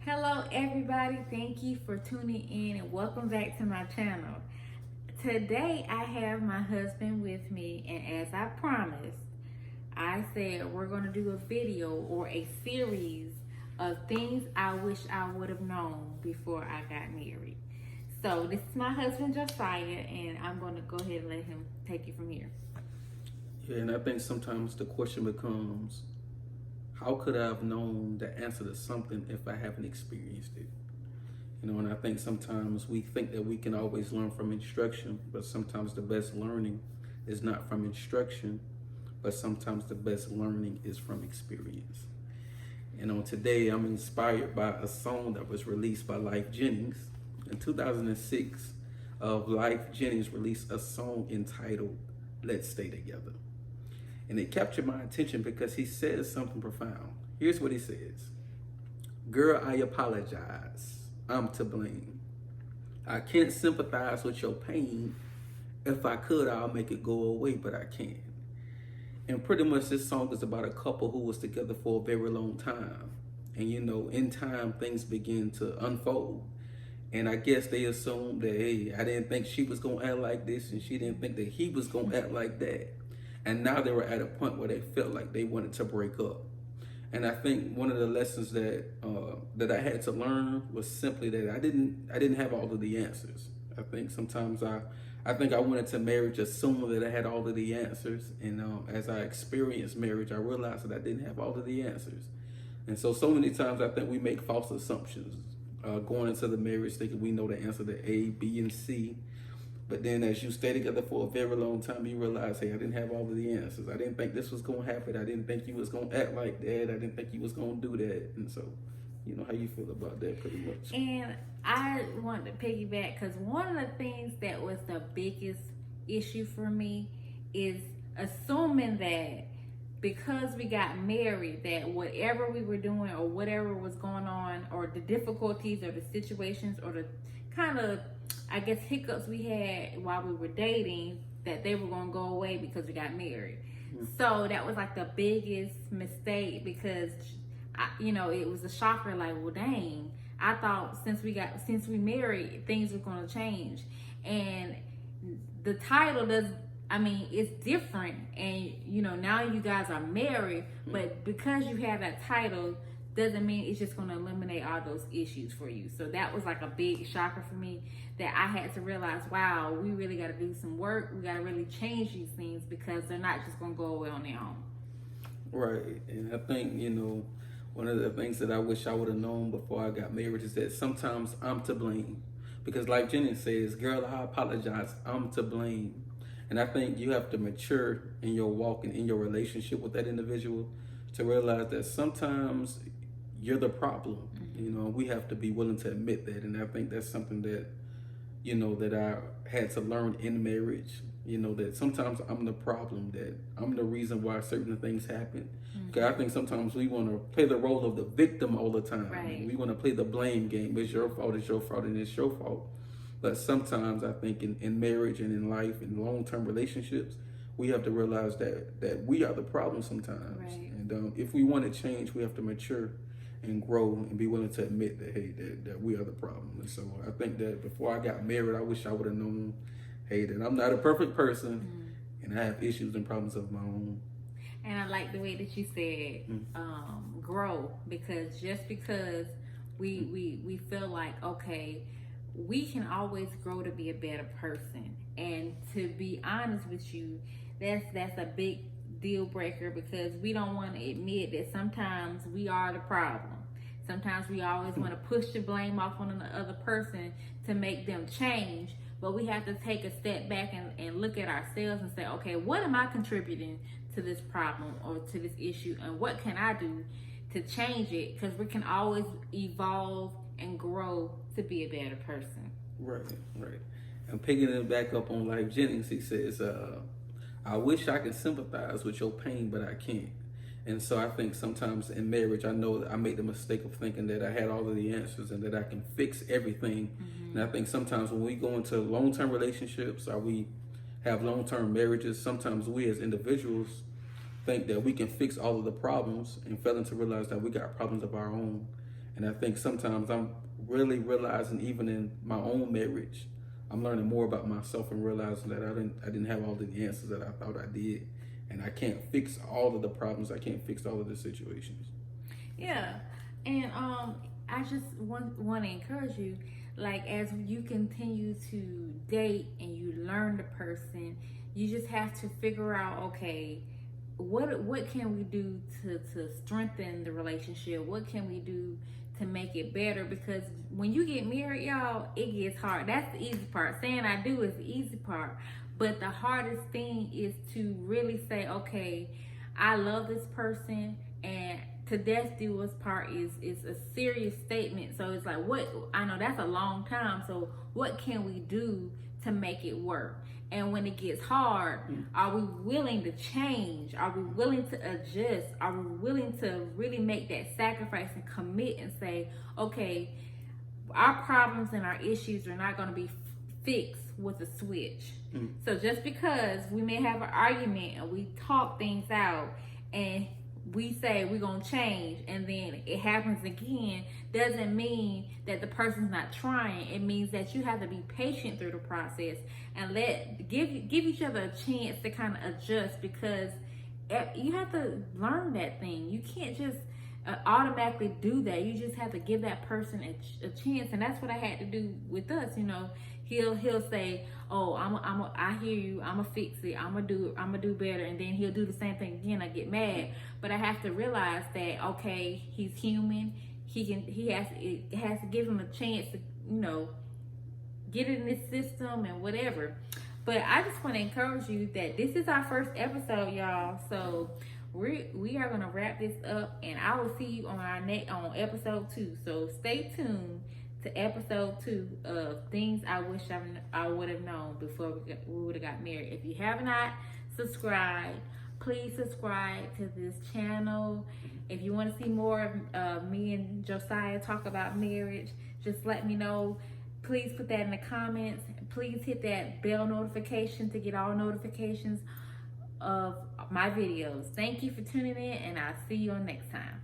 Hello, everybody. Thank you for tuning in and welcome back to my channel. Today, I have my husband with me, and as I promised, I said we're going to do a video or a series of things I wish I would have known before I got married. So, this is my husband Josiah, and I'm going to go ahead and let him take it from here. Yeah, and I think sometimes the question becomes, how could I have known the answer to something if I haven't experienced it? And I think sometimes we think that we can always learn from instruction, but sometimes the best learning is not from instruction, but sometimes the best learning is from experience. And on today, I'm inspired by a song that was released by Lyfe Jennings. In 2006, Lyfe Jennings released a song entitled Let's Stay Together. And it captured my attention because he says something profound. Here's what he says. Girl, I apologize. I'm to blame. I can't sympathize with your pain. If I could, I'll make it go away, but I can't. And pretty much this song is about a couple who was together for a very long time. And in time, things begin to unfold. And I guess they assumed that, hey, I didn't think she was going to act like this, and she didn't think that he was going to act like that. And now they were at a point where they felt like they wanted to break up. And I think one of the lessons that I had to learn was simply that I didn't have all of the answers. I think sometimes I think I went into marriage assuming that I had all of the answers. And as I experienced marriage, I realized that I didn't have all of the answers. And so many times I think we make false assumptions going into the marriage thinking we know the answer to A, B, and C. But then as you stay together for a very long time, you realize, hey, I didn't have all of the answers. I didn't think this was going to happen. I didn't think you was going to act like that. I didn't think you was going to do that. And so, how you feel about that pretty much. And I want to piggyback because one of the things that was the biggest issue for me is assuming that because we got married, that whatever we were doing or whatever was going on, or the difficulties or the situations or the kind of, I guess, hiccups we had while we were dating, that they were going to go away because we got married. Mm-hmm. So that was like the biggest mistake because, it was a shocker. Like, well, dang, I thought since we married, things were going to change. And the title it's different. And, now you guys are married, but because you have that title, doesn't mean it's just going to eliminate all those issues for you. So that was like a big shocker for me, that I had to realize, wow, we really got to do some work. We got to really change these things because they're not just going to go away on their own. Right. And I think, one of the things that I wish I would have known before I got married is that sometimes I'm to blame. Because like Jennings says, girl, I apologize. I'm to blame. And I think you have to mature in your walk and in your relationship with that individual to realize that sometimes you're the problem. Mm-hmm. We have to be willing to admit that. And I think that's something that, that I had to learn in marriage, that sometimes I'm the problem, that I'm the reason why certain things happen. Because I think sometimes we want to play the role of the victim all the time. Right. We want to play the blame game. It's your fault, and it's your fault. But sometimes I think in marriage and in life and long-term relationships, we have to realize that we are the problem sometimes. Right. And if we want to change, we have to mature and grow and be willing to admit that, hey, that we are the problem. And so I think that before I got married, I wish I would have known, hey, that I'm not a perfect person and I have issues and problems of my own. And I like the way that you said grow, because just because we feel like, okay, we can always grow to be a better person. And to be honest with you, that's a big deal breaker, because we don't want to admit that sometimes we are the problem. Sometimes we always want to push the blame off on the other person to make them change, but we have to take a step back and look at ourselves and say, okay, what am I contributing to this problem or to this issue, and what can I do to change it? Because we can always evolve and grow to be a better person. Right. And picking it back up on Lyfe Jennings, he says, I wish I could sympathize with your pain, but I can't. And so I think sometimes in marriage, I know that I made the mistake of thinking that I had all of the answers and that I can fix everything. Mm-hmm. And I think sometimes when we go into long-term relationships or we have long-term marriages, sometimes we as individuals think that we can fix all of the problems and failing to realize that we got problems of our own. And I think sometimes I'm really realizing, even in my own marriage, I'm learning more about myself and realizing that I didn't have all the answers that I thought I did, and I can't fix all of the problems. I can't fix all of the situations. Yeah, and I just want to encourage you, like as you continue to date and you learn the person, you just have to figure out, okay, what can we do to strengthen the relationship? What can we do to make it better? Because when you get married, y'all, it gets hard. That's the easy part. Saying I do is the easy part, but the hardest thing is to really say, okay, I love this person, and to death do us part is a serious statement. So it's like, what, I know that's a long time, so what can we do to make it work? And when it gets hard, are we willing to change? Are we willing to adjust? Are we willing to really make that sacrifice and commit and say, okay, our problems and our issues are not going to be fixed with a switch. So just because we may have an argument and we talk things out and we say we're going to change and then it happens again, doesn't mean that the person's not trying. It means that you have to be patient through the process and give each other a chance to kind of adjust, because you have to learn that thing. You can't just automatically do that. You just have to give that person a chance, and that's what I had to do with us. You know, he'll say, "Oh, I hear you. I'ma fix it. I'ma do better," and then he'll do the same thing again. I get mad, but I have to realize that, okay, he's human. It has to give him a chance to, you know, get in this system and whatever. But I just want to encourage you that this is our first episode, y'all. So we are gonna wrap this up, and I will see you on on episode 2. So stay tuned to episode 2 of things I wish I would have known before we would have got married. If you have not subscribed, please subscribe to this channel. If you want to see more of me and Josiah talk about marriage, just let me know. Please put that in the comments. Please hit that bell notification to get all notifications of my videos. Thank you for tuning in, and I'll see you on next time.